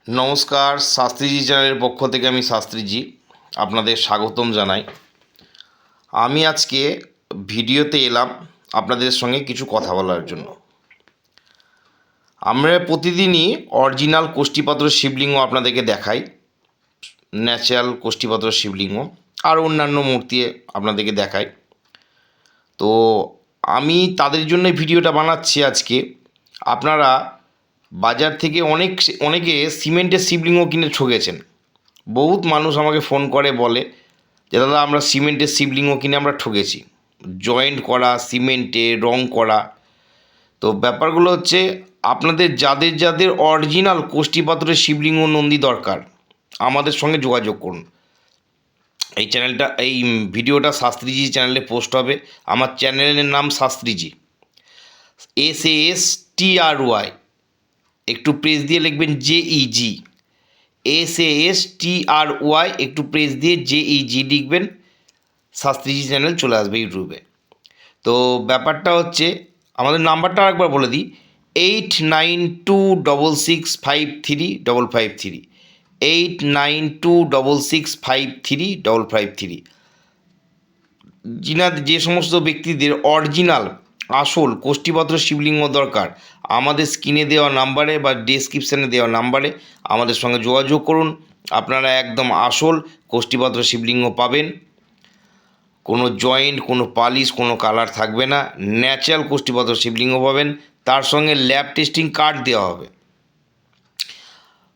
নমস্কার, শাস্ত্রীজি চ্যানেলের পক্ষ থেকে আমি শাস্ত্রীজি আপনাদের স্বাগতম জানাই। আমি আজকে ভিডিওতে এলাম আপনাদের সঙ্গে কিছু কথা বলার জন্য। আমরা প্রতিদিনই অরিজিনাল কোষ্ঠীপাত্র শিবলিঙ্গ আপনাদেরকে দেখাই, ন্যাচারাল কোষ্ঠীপাত্র শিবলিঙ্গ আর অন্যান্য মূর্তি আপনাদেরকে দেখাই। তো আমি তাদের জন্য ভিডিওটা বানাচ্ছি আজকে। আপনারা বাজার থেকে অনেকে সিমেন্টের শিবলিঙ্গ কিনে ঠকেছেন। বহুত মানুষ আমাকে ফোন করে বলে যে দাদা আমরা সিমেন্টের শিবলিঙ্গ কিনে আমরা ঠকেছি, জয়েন্ট করা, সিমেন্টে রং করা। তো ব্যাপারগুলো হচ্ছে, আপনাদের যাদের যাদের অরিজিনাল কোষ্ঠীপাত্রের শিবলিঙ্গ নন্দী দরকার আমাদের সঙ্গে যোগাযোগ করুন। এই ভিডিওটা শাস্ত্রীজি চ্যানেলে পোস্ট হবে। আমার চ্যানেলের নাম শাস্ত্রীজি, SASTRY, একটু প্রেস দিয়ে লিখবেন JEG, SASTRY, একটু প্রেস দিয়ে JEG লিখবেন, শাস্ত্রীজি চ্যানেল চলে আসবে ইউটিউবে। তো ব্যাপারটা হচ্ছে, আমাদের নাম্বারটা আরেকবার বলে দিই, 8926653553, 8926653553। যে সমস্ত ব্যক্তিদের অরিজিনাল আসল কোষ্ঠীপাত্র শিবলিঙ্গ দরকার, আমাদের স্ক্রিনে দেওয়া নাম্বারে বা ডেসক্রিপশানে দেওয়া নাম্বারে আমাদের সঙ্গে যোগাযোগ করুন। আপনারা একদম আসল কোষ্ঠীপাত্র শিবলিঙ্গ পাবেন। কোনো জয়েন্ট, কোনো পালিশ, কোনো কালার থাকবে না। ন্যাচারাল কোষ্ঠীপাত্র শিবলিঙ্গ পাবেন, তার সঙ্গে ল্যাব টেস্টিং কার্ড দেওয়া হবে।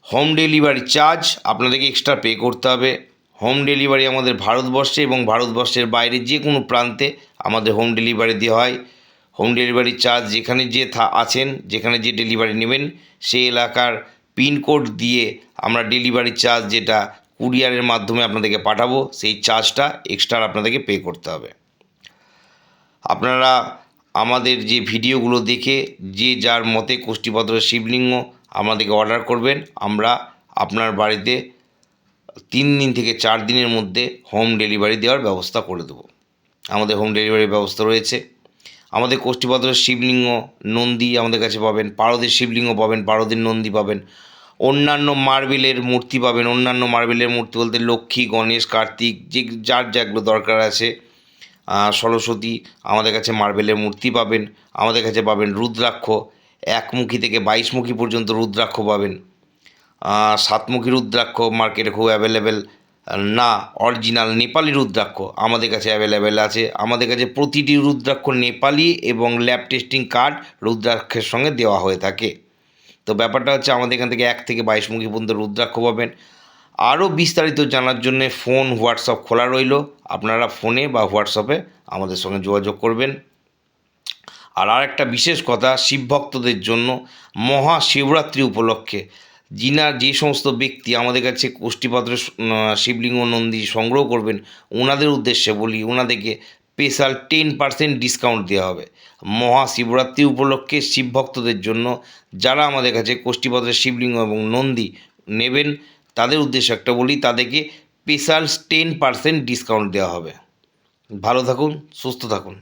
হোম ডেলিভারি চার্জ আপনাদেরকে এক্সট্রা পে করতে হবে। হোম ডেলিভারি আমাদের ভারতবর্ষে এবং ভারতবর্ষের বাইরে যে কোনো প্রান্তে আমাদের হোম ডেলিভারি দেওয়া হয়। হোম ডেলিভারি চার্জ যেখানে আছেন, যেখানে যে ডেলিভারি নেবেন সেই এলাকার পিনকোড দিয়ে আমরা ডেলিভারি চার্জ, যেটা কুরিয়ারের মাধ্যমে আপনাদেরকে পাঠাবো, সেই চার্জটা এক্সট্রা আপনাদেরকে পে করতে হবে। আপনারা আমাদের যে ভিডিওগুলো দেখে যে যার মতে কোষ্ঠীপাত্র শিবলিঙ্গ আমাদেরকে অর্ডার করবেন, আমরা আপনার বাড়িতে 3 দিন থেকে 4 দিনের মধ্যে হোম ডেলিভারি দেওয়ার ব্যবস্থা করে দেবো। আমাদের হোম ডেলিভারির ব্যবস্থা রয়েছে। আমাদের কোষ্ঠীপাত্র শিবলিঙ্গ নন্দী আমাদের কাছে পাবেন, পারদের শিবলিঙ্গ পাবেন, পারদের নন্দী পাবেন, অন্যান্য মার্বেলের মূর্তি পাবেন। অন্যান্য মার্বেলের মূর্তি বলতে লক্ষ্মী, গণেশ, কার্তিক, যার যেগুলো দরকার আছে, সরস্বতী, আমাদের কাছে মার্বেলের মূর্তি পাবেন। আমাদের কাছে পাবেন রুদ্রাক্ষ, 1মুখী থেকে 22মুখী পর্যন্ত রুদ্রাক্ষ পাবেন। 7মুখী রুদ্রাক্ষ মার্কেটে খুব অ্যাভেলেবেল না, অরিজিনাল নেপালি রুদ্রাক্ষ আমাদের কাছে অ্যাভেলেবেল আছে। আমাদের কাছে প্রতিটি রুদ্রাক্ষ নেপালি এবং ল্যাব টেস্টিং কার্ড রুদ্রাক্ষের সঙ্গে দেওয়া হয়ে থাকে। তো ব্যাপারটা হচ্ছে, আমাদের এখান থেকে 1 থেকে 22মুখী পর্যন্ত রুদ্রাক্ষ পাবেন। আরও বিস্তারিত জানার জন্য ফোন, হোয়াটসঅ্যাপ খোলা রইল। আপনারা ফোনে বা হোয়াটসঅ্যাপে আমাদের সঙ্গে যোগাযোগ করবেন। আর আরেকটা বিশেষ কথা, শিবভক্তদের জন্য মহাশিবরাত্রি উপলক্ষে যে সমস্ত ব্যক্তি আমাদের কাছে কোষ্ঠীপাত্র শিবলিঙ্গ নন্দী সংগ্রহ করবেন, ওনাদের উদ্দেশ্যে বলি, ওনাদেরকে স্পেশাল 10% ডিসকাউন্ট দেওয়া হবে। মহাশিবরাত্রি উপলক্ষে শিবভক্তদের জন্য যারা আমাদের কাছে কোষ্ঠীপাত্রের শিবলিঙ্গ এবং নন্দী নেবেন, তাদের উদ্দেশ্যে একটা বলি, তাদেরকে স্পেশাল 10% ডিসকাউন্ট দেওয়া হবে। ভালো থাকুন, সুস্থ থাকুন।